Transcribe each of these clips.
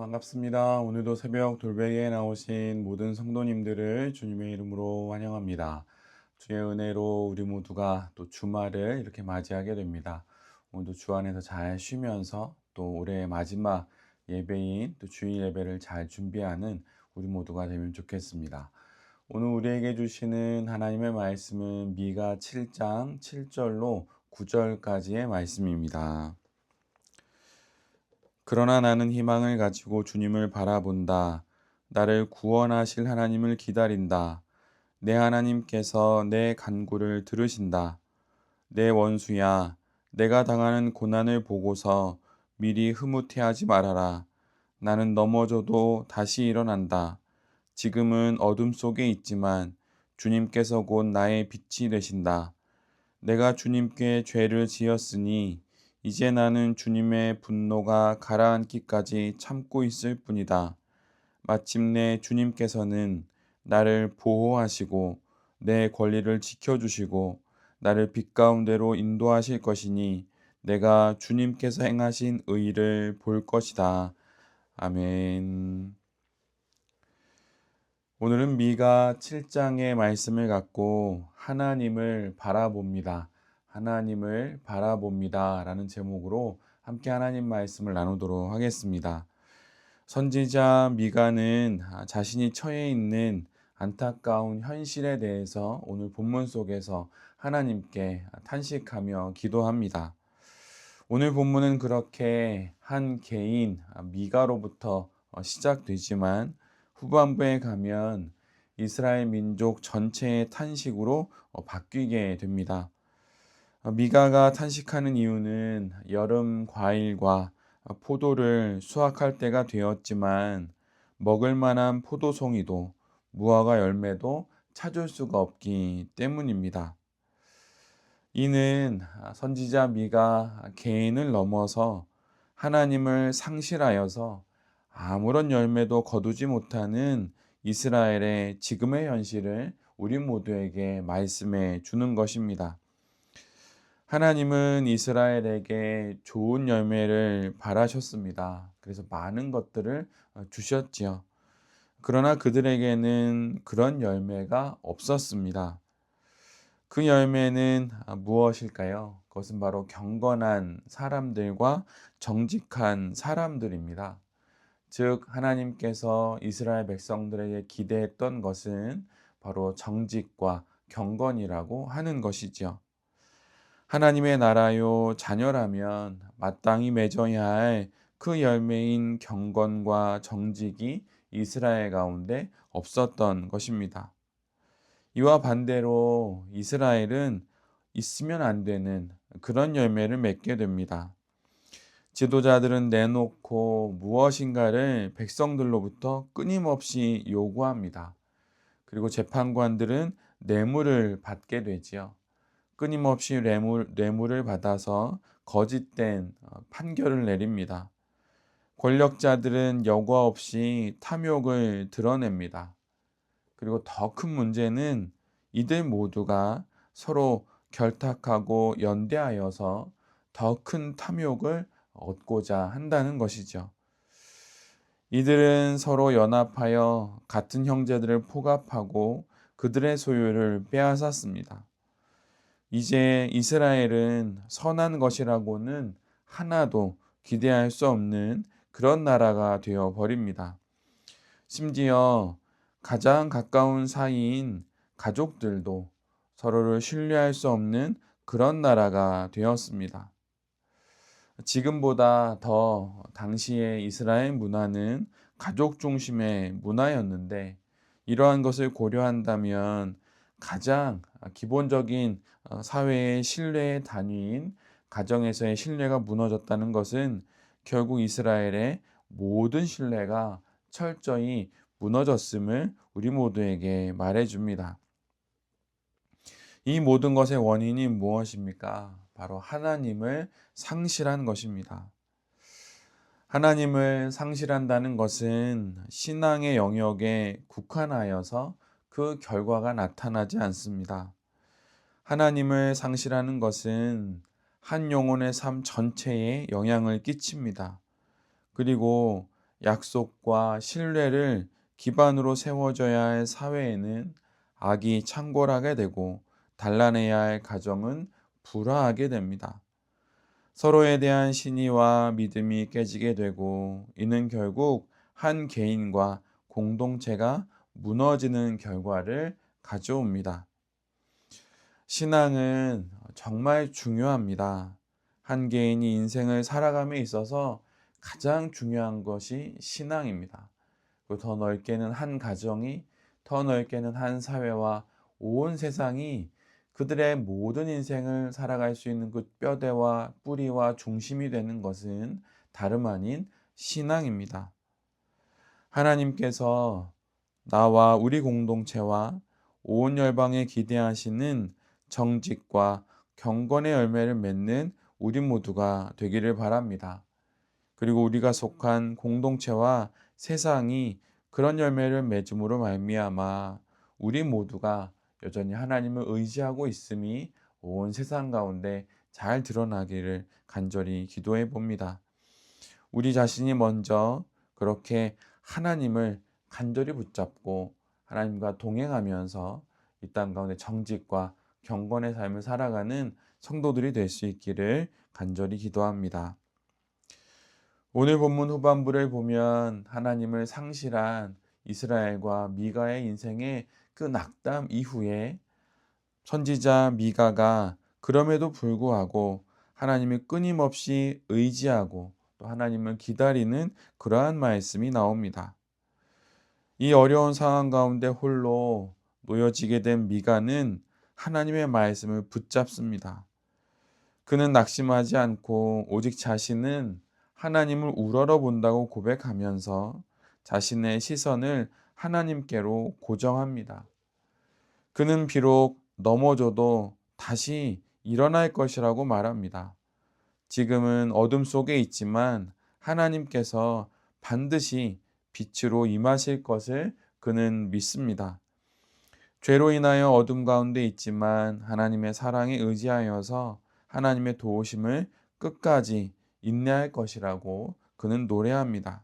반갑습니다. 오늘도 새벽 돌베개에 나오신 모든 성도님들을 주님의 이름으로 환영합니다. 주의 은혜로 우리 모두가 또 주말을 이렇게 맞이하게 됩니다. 오늘도 주 안에서 잘 쉬면서 또 올해의 마지막 예배인 또 주일 예배를 잘 준비하는 우리 모두가 되면 좋겠습니다. 오늘 우리에게 주시는 하나님의 말씀은 미가 7장 7절로 9절까지의 말씀입니다. 그러나 나는 희망을 가지고 주님을 바라본다. 나를 구원하실 하나님을 기다린다. 내 하나님께서 내 간구를 들으신다. 내 원수야, 내가 당하는 고난을 보고서 미리 흐뭇해하지 말아라. 나는 넘어져도 다시 일어난다. 지금은 어둠 속에 있지만 주님께서 곧 나의 빛이 되신다. 내가 주님께 죄를 지었으니 이제 나는 주님의 분노가 가라앉기까지 참고 있을 뿐이다. 마침내 주님께서는 나를 보호하시고 내 권리를 지켜주시고 나를 빛 가운데로 인도하실 것이니 내가 주님께서 행하신 의를 볼 것이다. 아멘. 오늘은 미가 7장의 말씀을 갖고 하나님을 바라봅니다. 하나님을 바라봅니다. 라는 제목으로 함께 하나님 말씀을 나누도록 하겠습니다. 선지자 미가는 자신이 처해 있는 안타까운 현실에 대해서 오늘 본문 속에서 하나님께 탄식하며 기도합니다. 오늘 본문은 그렇게 한 개인 미가로부터 시작되지만 후반부에 가면 이스라엘 민족 전체의 탄식으로 바뀌게 됩니다. 미가가 탄식하는 이유는 여름 과일과 포도를 수확할 때가 되었지만 먹을 만한 포도송이도 무화과 열매도 찾을 수가 없기 때문입니다. 이는 선지자 미가 개인을 넘어서 하나님을 상실하여서 아무런 열매도 거두지 못하는 이스라엘의 지금의 현실을 우리 모두에게 말씀해 주는 것입니다. 하나님은 이스라엘에게 좋은 열매를 바라셨습니다. 그래서 많은 것들을 주셨지요. 그러나 그들에게는 그런 열매가 없었습니다. 그 열매는 무엇일까요? 그것은 바로 경건한 사람들과 정직한 사람들입니다. 즉, 하나님께서 이스라엘 백성들에게 기대했던 것은 바로 정직과 경건이라고 하는 것이지요. 하나님의 나라요 자녀라면 마땅히 맺어야 할 그 열매인 경건과 정직이 이스라엘 가운데 없었던 것입니다. 이와 반대로 이스라엘은 있으면 안 되는 그런 열매를 맺게 됩니다. 지도자들은 내놓고 무엇인가를 백성들로부터 끊임없이 요구합니다. 그리고 재판관들은 뇌물을 받게 되지요. 끊임없이 뇌물을 받아서 거짓된 판결을 내립니다. 권력자들은 여과 없이 탐욕을 드러냅니다. 그리고 더 큰 문제는 이들 모두가 서로 결탁하고 연대하여서 더 큰 탐욕을 얻고자 한다는 것이죠. 이들은 서로 연합하여 같은 형제들을 포갑하고 그들의 소유를 빼앗았습니다. 이제 이스라엘은 선한 것이라고는 하나도 기대할 수 없는 그런 나라가 되어 버립니다. 심지어 가장 가까운 사이인 가족들도 서로를 신뢰할 수 없는 그런 나라가 되었습니다. 지금보다 더 당시의 이스라엘 문화는 가족 중심의 문화였는데 이러한 것을 고려한다면 가장 기본적인 사회의 신뢰의 단위인 가정에서의 신뢰가 무너졌다는 것은 결국 이스라엘의 모든 신뢰가 철저히 무너졌음을 우리 모두에게 말해줍니다. 이 모든 것의 원인이 무엇입니까? 바로 하나님을 상실한 것입니다. 하나님을 상실한다는 것은 신앙의 영역에 국한하여서 그 결과가 나타나지 않습니다. 하나님을 상실하는 것은 한 영혼의 삶 전체에 영향을 끼칩니다. 그리고 약속과 신뢰를 기반으로 세워져야 할 사회에는 악이 창궐하게 되고 단란해야 할 가정은 불화하게 됩니다. 서로에 대한 신의와 믿음이 깨지게 되고 이는 결국 한 개인과 공동체가 무너지는 결과를 가져옵니다. 신앙은 정말 중요합니다. 한 개인이 인생을 살아감에 있어서 가장 중요한 것이 신앙입니다. 그리고 더 넓게는 한 가정이, 더 넓게는 한 사회와 온 세상이 그들의 모든 인생을 살아갈 수 있는 그 뼈대와 뿌리와 중심이 되는 것은 다름 아닌 신앙입니다. 하나님께서 나와 우리 공동체와 온 열방에 기대하시는 정직과 경건의 열매를 맺는 우리 모두가 되기를 바랍니다. 그리고 우리가 속한 공동체와 세상이 그런 열매를 맺음으로 말미암아 우리 모두가 여전히 하나님을 의지하고 있음이 온 세상 가운데 잘 드러나기를 간절히 기도해 봅니다. 우리 자신이 먼저 그렇게 하나님을 간절히 붙잡고 하나님과 동행하면서 이 땅 가운데 정직과 경건의 삶을 살아가는 성도들이 될 수 있기를 간절히 기도합니다. 오늘 본문 후반부를 보면 하나님을 상실한 이스라엘과 미가의 인생의 그 낙담 이후에 선지자 미가가 그럼에도 불구하고 하나님을 끊임없이 의지하고 또 하나님을 기다리는 그러한 말씀이 나옵니다. 이 어려운 상황 가운데 홀로 놓여지게 된 미가는 하나님의 말씀을 붙잡습니다. 그는 낙심하지 않고 오직 자신은 하나님을 우러러 본다고 고백하면서 자신의 시선을 하나님께로 고정합니다. 그는 비록 넘어져도 다시 일어날 것이라고 말합니다. 지금은 어둠 속에 있지만 하나님께서 반드시 빛으로 임하실 것을 그는 믿습니다. 죄로 인하여 어둠 가운데 있지만 하나님의 사랑에 의지하여서 하나님의 도우심을 끝까지 인내할 것이라고 그는 노래합니다.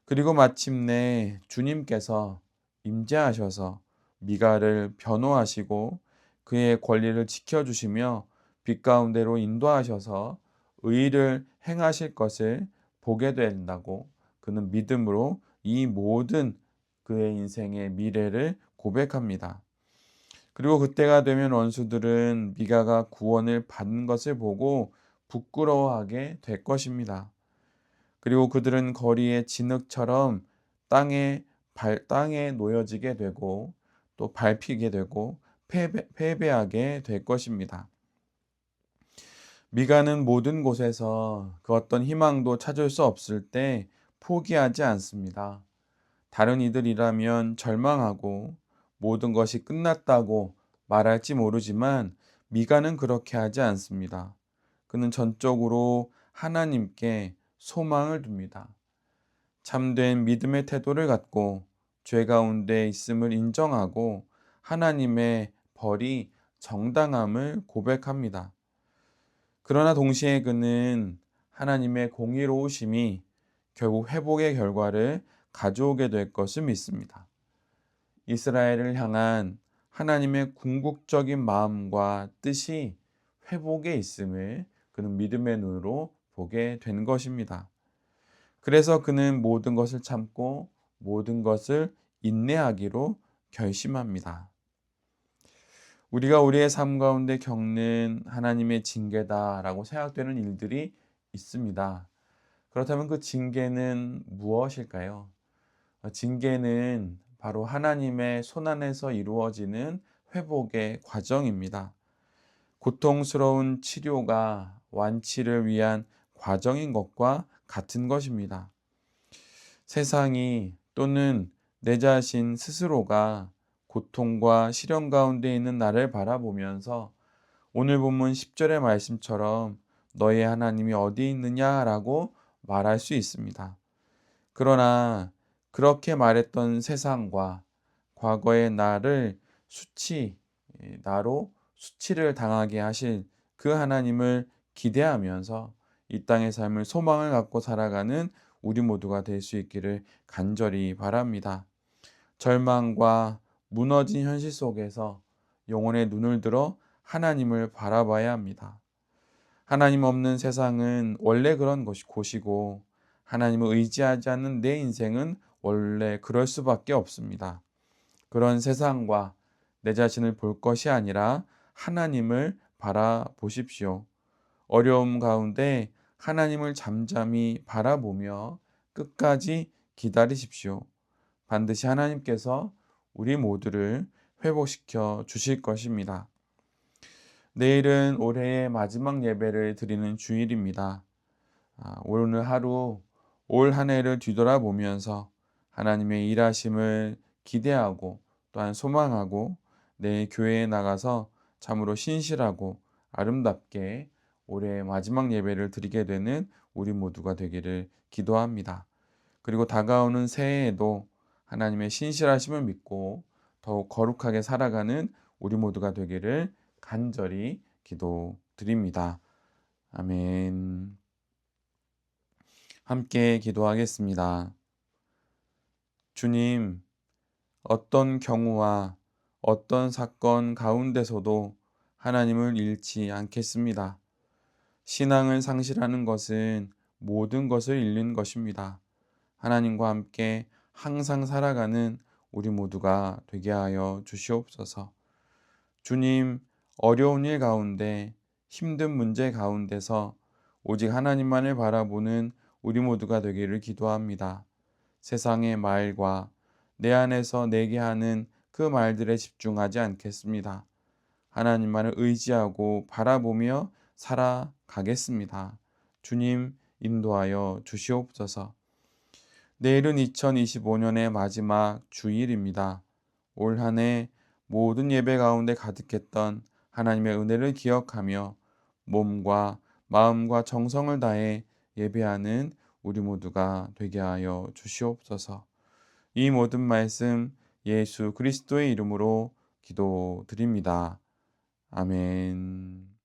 그리고 마침내 주님께서 임재하셔서 미가를 변호하시고 그의 권리를 지켜주시며 빛 가운데로 인도하셔서 의를 행하실 것을 보게 된다고 그는 믿음으로 이 모든 그의 인생의 미래를 고백합니다. 그리고 그때가 되면 원수들은 미가가 구원을 받은 것을 보고 부끄러워하게 될 것입니다. 그리고 그들은 거리의 진흙처럼 땅에 놓여지게 되고 또 밟히게 되고 패배하게 될 것입니다. 미가는 모든 곳에서 그 어떤 희망도 찾을 수 없을 때 포기하지 않습니다. 다른 이들이라면 절망하고 모든 것이 끝났다고 말할지 모르지만 미가는 그렇게 하지 않습니다. 그는 전적으로 하나님께 소망을 둡니다. 참된 믿음의 태도를 갖고 죄 가운데 있음을 인정하고 하나님의 벌이 정당함을 고백합니다. 그러나 동시에 그는 하나님의 공의로우심이 결국 회복의 결과를 가져오게 될 것을 믿습니다. 이스라엘을 향한 하나님의 궁극적인 마음과 뜻이 회복에 있음을 그는 믿음의 눈으로 보게 된 것입니다. 그래서 그는 모든 것을 참고 모든 것을 인내하기로 결심합니다. 우리가 우리의 삶 가운데 겪는 하나님의 징계다라고 생각되는 일들이 있습니다. 그렇다면 그 징계는 무엇일까요? 징계는 바로 하나님의 손안에서 이루어지는 회복의 과정입니다. 고통스러운 치료가 완치를 위한 과정인 것과 같은 것입니다. 세상이 또는 내 자신 스스로가 고통과 시련 가운데 있는 나를 바라보면서 오늘 본문 10절의 말씀처럼 너의 하나님이 어디 있느냐라고 말할 수 있습니다. 그러나 그렇게 말했던 세상과 과거의 나로 수치를 당하게 하실 그 하나님을 기대하면서 이 땅의 삶을 소망을 갖고 살아가는 우리 모두가 될 수 있기를 간절히 바랍니다. 절망과 무너진 현실 속에서 영혼의 눈을 들어 하나님을 바라봐야 합니다. 하나님 없는 세상은 원래 그런 곳이고 하나님을 의지하지 않는 내 인생은 원래 그럴 수밖에 없습니다. 그런 세상과 내 자신을 볼 것이 아니라 하나님을 바라보십시오. 어려움 가운데 하나님을 잠잠히 바라보며 끝까지 기다리십시오. 반드시 하나님께서 우리 모두를 회복시켜 주실 것입니다. 내일은 올해의 마지막 예배를 드리는 주일입니다. 오늘 하루 올 한 해를 뒤돌아보면서 하나님의 일하심을 기대하고 또한 소망하고 내 교회에 나가서 참으로 신실하고 아름답게 올해의 마지막 예배를 드리게 되는 우리 모두가 되기를 기도합니다. 그리고 다가오는 새해에도 하나님의 신실하심을 믿고 더욱 거룩하게 살아가는 우리 모두가 되기를 간절히 기도드립니다. 아멘. 함께 기도하겠습니다. 주님, 어떤 경우와 어떤 사건 가운데서도 하나님을 잃지 않겠습니다. 신앙을 상실하는 것은 모든 것을 잃는 것입니다. 하나님과 함께 항상 살아가는 우리 모두가 되게 하여 주시옵소서. 주님, 어려운 일 가운데 힘든 문제 가운데서 오직 하나님만을 바라보는 우리 모두가 되기를 기도합니다. 세상의 말과 내 안에서 내게 하는 그 말들에 집중하지 않겠습니다. 하나님만을 의지하고 바라보며 살아가겠습니다. 주님, 인도하여 주시옵소서. 내일은 2025년의 마지막 주일입니다. 올 한 해 모든 예배 가운데 가득했던 하나님의 은혜를 기억하며 몸과 마음과 정성을 다해 예배하는 우리 모두가 되게 하여 주시옵소서. 이 모든 말씀 예수 그리스도의 이름으로 기도드립니다. 아멘.